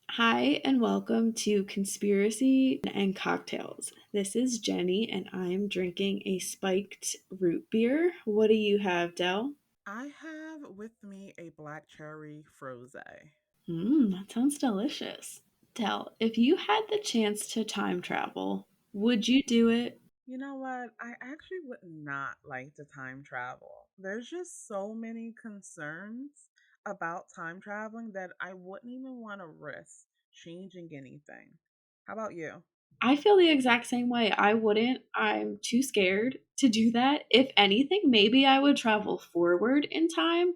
Hi, and welcome to Conspiracy and Cocktails. This is Jenny, and I'm drinking a spiked root beer. What do you have, Del? I have with me a black cherry froze. That sounds delicious. Del, if you had the chance to time travel, would you do it? You know what? I actually would not like to time travel. There's just so many concerns about time traveling that I wouldn't even want to risk changing anything. How about you? I feel the exact same way. I wouldn't. I'm too scared to do that. If anything, maybe I would travel forward in time,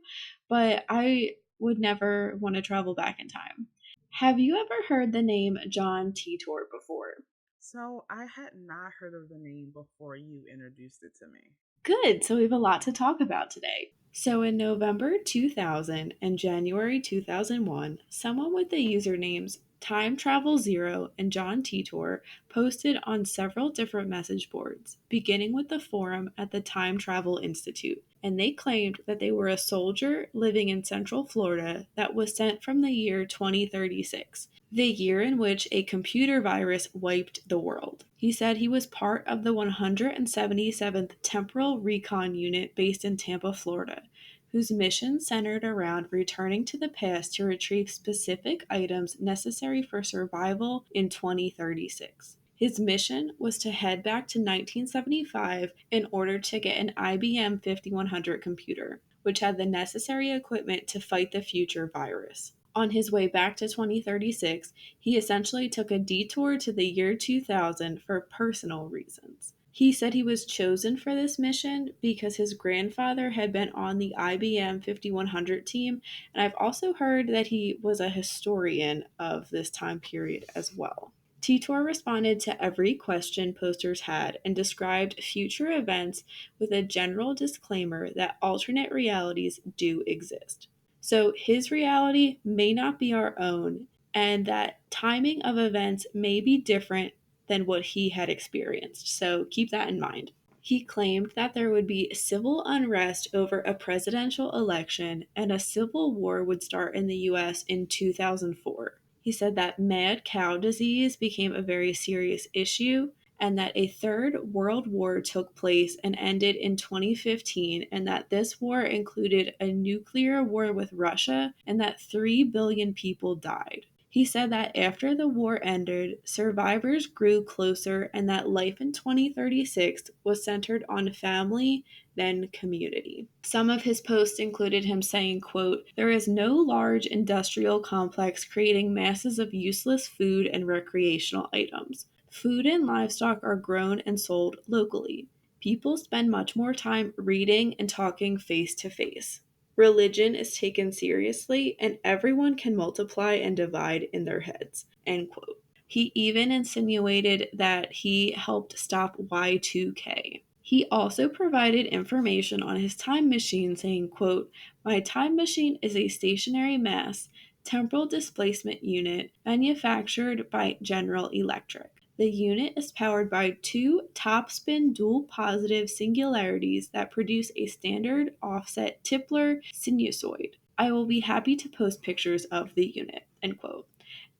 but I would never want to travel back in time. Have you ever heard the name John Titor before? So, I had not heard of the name before you introduced it to me. Good, so we have a lot to talk about today. So, in November 2000 and January 2001, someone with the usernames Time Travel Zero and John Titor posted on several different message boards, beginning with the forum at the Time Travel Institute. And they claimed that they were a soldier living in Central Florida that was sent from the year 2036, the year in which a computer virus wiped the world. He said he was part of the 177th Temporal Recon Unit based in Tampa, Florida, whose mission centered around returning to the past to retrieve specific items necessary for survival in 2036. His mission was to head back to 1975 in order to get an IBM 5100 computer, which had the necessary equipment to fight the future virus. On his way back to 2036, he essentially took a detour to the year 2000 for personal reasons. He said he was chosen for this mission because his grandfather had been on the IBM 5100 team, and I've also heard that he was a historian of this time period as well. Titor responded to every question posters had and described future events with a general disclaimer that alternate realities do exist. So his reality may not be our own, and that timing of events may be different than what he had experienced. So keep that in mind. He claimed that there would be civil unrest over a presidential election and a civil war would start in the US in 2004. He said that mad cow disease became a very serious issue and that a third world war took place and ended in 2015, and that this war included a nuclear war with Russia, and that 3 billion people died. He said that after the war ended, survivors grew closer and that life in 2036 was centered on family, then community. Some of his posts included him saying, quote, "There is no large industrial complex creating masses of useless food and recreational items. Food and livestock are grown and sold locally. People spend much more time reading and talking face to face. Religion is taken seriously, and everyone can multiply and divide in their heads." End quote. He even insinuated that he helped stop Y2K. He also provided information on his time machine saying, quote, "My time machine is a stationary mass temporal displacement unit manufactured by General Electric. The unit is powered by two topspin dual positive singularities that produce a standard offset Tipler sinusoid. I will be happy to post pictures of the unit." End quote.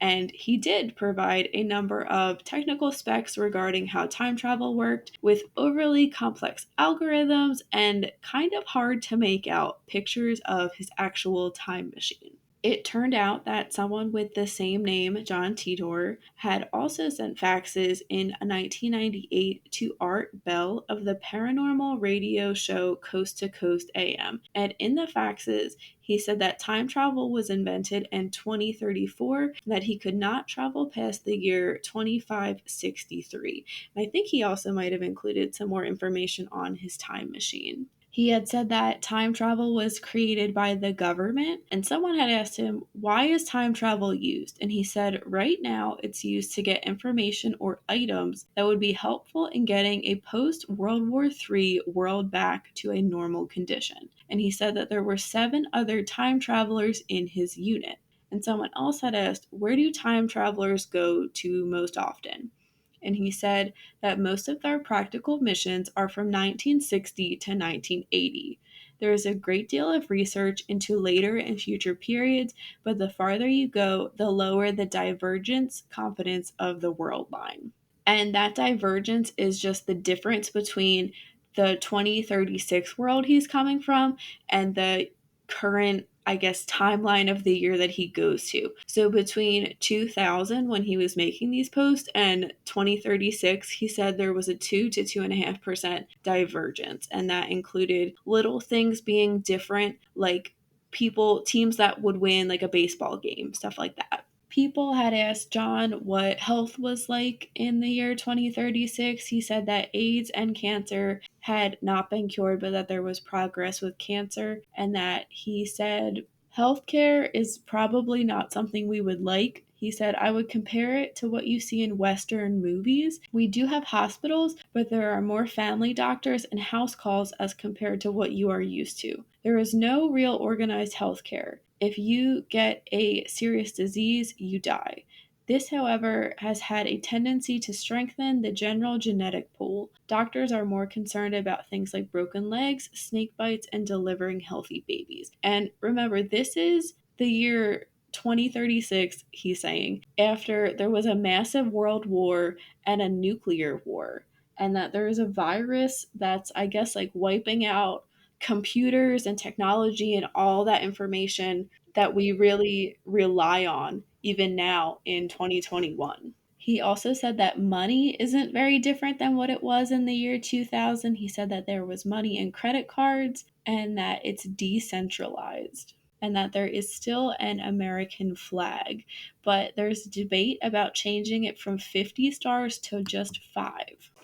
And he did provide a number of technical specs regarding how time travel worked with overly complex algorithms and kind of hard to make out pictures of his actual time machine. It turned out that someone with the same name, John Titor, had also sent faxes in 1998 to Art Bell of the paranormal radio show Coast to Coast AM. And in the faxes, he said that time travel was invented in 2034 and that he could not travel past the year 2563. And I think he also might have included some more information on his time machine. He had said that time travel was created by the government, and someone had asked him, "Why is time travel used?" And he said, "Right now it's used to get information or items that would be helpful in getting a post World War III world back to a normal condition." And he said that there were 7 other time travelers in his unit. And someone else had asked, "Where do time travelers go to most often?" And he said that most of their practical missions are from 1960 to 1980. There is a great deal of research into later and future periods, but the farther you go, the lower the divergence confidence of the world line. And that divergence is just the difference between the 2036 world he's coming from and the current, I guess, timeline of the year that he goes to. So between 2000, when he was making these posts, and 2036, he said there was a 2 to 2.5% divergence. And that included little things being different, like teams that would win like a baseball game, stuff like that. People had asked John what health was like in the year 2036. He said that AIDS and cancer had not been cured, but that there was progress with cancer, and that he said healthcare is probably not something we would like. He said, I would compare it to what you see in Western movies. We do have hospitals, but there are more family doctors and house calls as compared to what you are used to. There is no real organized healthcare. If you get a serious disease, you die. This, however, has had a tendency to strengthen the general genetic pool. Doctors are more concerned about things like broken legs, snake bites, and delivering healthy babies. And remember, this is the year 2036, he's saying, after there was a massive world war and a nuclear war, and that there is a virus that's, I guess, like wiping out computers and technology and all that information that we really rely on even now in 2021. He also said that money isn't very different than what it was in the year 2000. He said that there was money in credit cards and that it's decentralized and that there is still an American flag, but there's debate about changing it from 50 stars to just 5.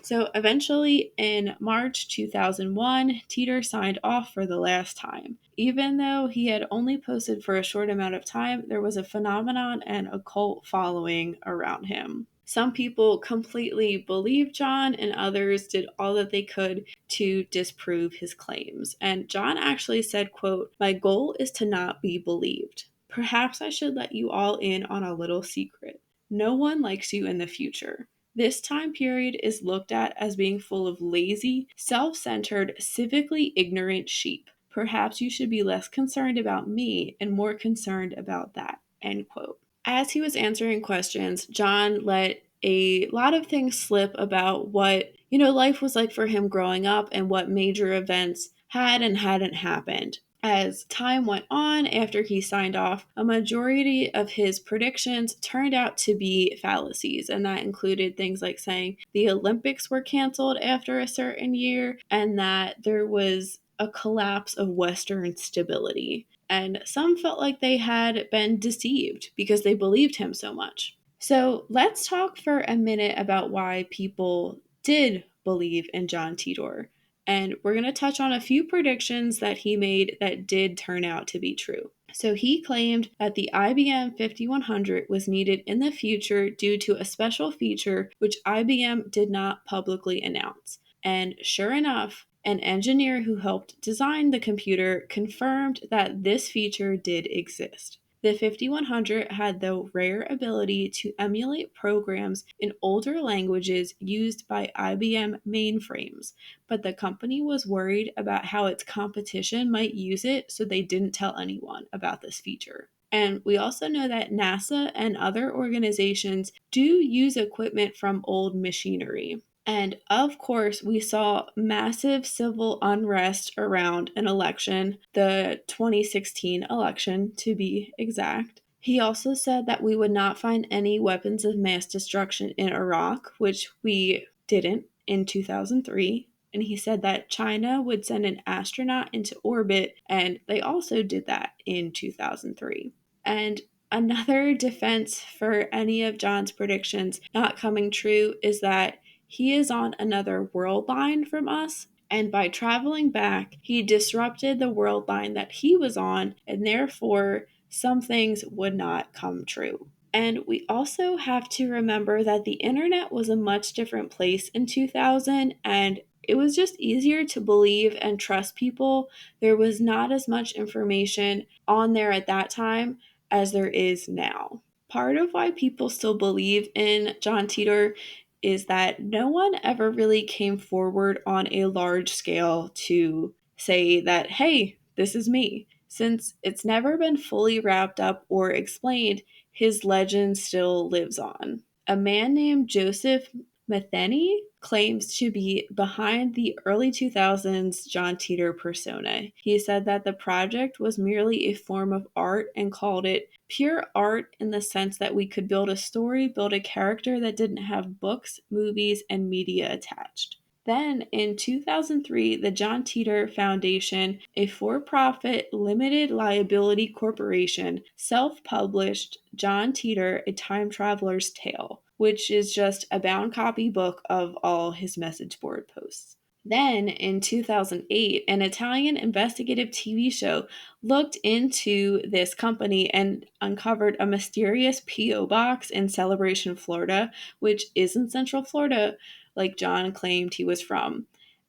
So eventually, in March 2001, Titor signed off for the last time. Even though he had only posted for a short amount of time, there was a phenomenon and a cult following around him. Some people completely believed John, and others did all that they could to disprove his claims. And John actually said, quote, "My goal is to not be believed. Perhaps I should let you all in on a little secret. No one likes you in the future. This time period is looked at as being full of lazy, self centered, civically ignorant sheep. Perhaps you should be less concerned about me and more concerned about that." End quote. As he was answering questions, John let a lot of things slip about what, life was like for him growing up and what major events had and hadn't happened. As time went on, after he signed off, a majority of his predictions turned out to be fallacies, and that included things like saying the Olympics were canceled after a certain year and that there was a collapse of Western stability. And some felt like they had been deceived because they believed him so much. So let's talk for a minute about why people did believe in John Titor. And we're going to touch on a few predictions that he made that did turn out to be true. So he claimed that the IBM 5100 was needed in the future due to a special feature which IBM did not publicly announce. And sure enough, an engineer who helped design the computer confirmed that this feature did exist. The 5100 had the rare ability to emulate programs in older languages used by IBM mainframes, but the company was worried about how its competition might use it, so they didn't tell anyone about this feature. And we also know that NASA and other organizations do use equipment from old machinery. And of course, we saw massive civil unrest around an election, the 2016 election to be exact. He also said that we would not find any weapons of mass destruction in Iraq, which we didn't in 2003. And he said that China would send an astronaut into orbit, and they also did that in 2003. And another defense for any of John's predictions not coming true is that he is on another world line from us, and by traveling back, he disrupted the world line that he was on, and therefore some things would not come true. And we also have to remember that the internet was a much different place in 2000, and it was just easier to believe and trust people. There was not as much information on there at that time as there is now. Part of why people still believe in John Titor is that no one ever really came forward on a large scale to say that, hey, this is me. Since it's never been fully wrapped up or explained, his legend still lives on. A man named Joseph Metheny claims to be behind the early 2000s John Titor persona. He said that the project was merely a form of art and called it pure art in the sense that we could build a story, build a character that didn't have books, movies, and media attached. Then in 2003, the John Titor Foundation, a for profit limited liability corporation, self published John Titor, A Time Traveler's Tale, which is just a bound copy book of all his message board posts. Then in 2008, an Italian investigative TV show looked into this company and uncovered a mysterious P.O. box in Celebration, Florida, which is in Central Florida, like John claimed he was from.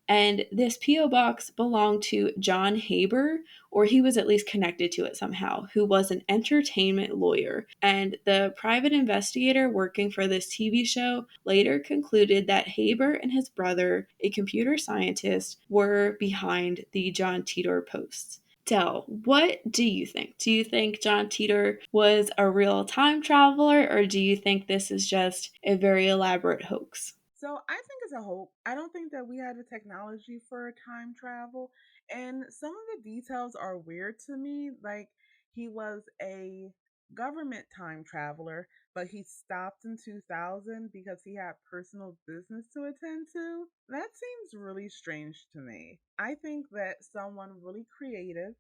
And this P.O. box belonged to John Haber, or he was at least connected to it somehow, who was an entertainment lawyer. And the private investigator working for this TV show later concluded that Haber and his brother, a computer scientist, were behind the John Titor posts. Del, what do you think? Do you think John Titor was a real time traveler, or do you think this is just a very elaborate hoax? So I think it's a hope. I don't think that we had the technology for time travel. And some of the details are weird to me. Like he was a government time traveler, but he stopped in 2000 because he had personal business to attend to. That seems really strange to me. I think that someone really creative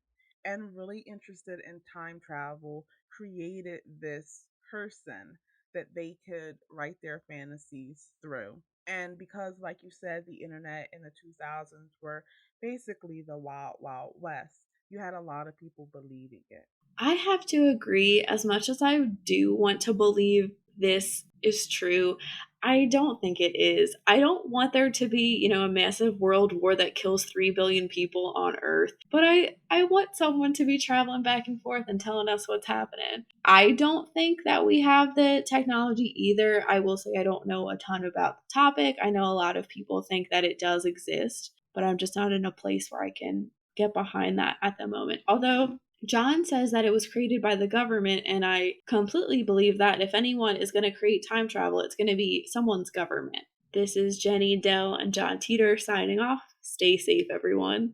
and really interested in time travel created this person that they could write their fantasies through. And because, like you said, the internet in the 2000s were basically the wild, wild west, you had a lot of people believing it. I have to agree, as much as I do want to believe this is true, I don't think it is. I don't want there to be, a massive world war that kills 3 billion people on Earth, but I want someone to be traveling back and forth and telling us what's happening. I don't think that we have the technology either. I will say I don't know a ton about the topic. I know a lot of people think that it does exist, but I'm just not in a place where I can get behind that at the moment. Although John says that it was created by the government, and I completely believe that if anyone is going to create time travel, it's going to be someone's government. This is Jenny, Dell, and John Teeter signing off. Stay safe, everyone.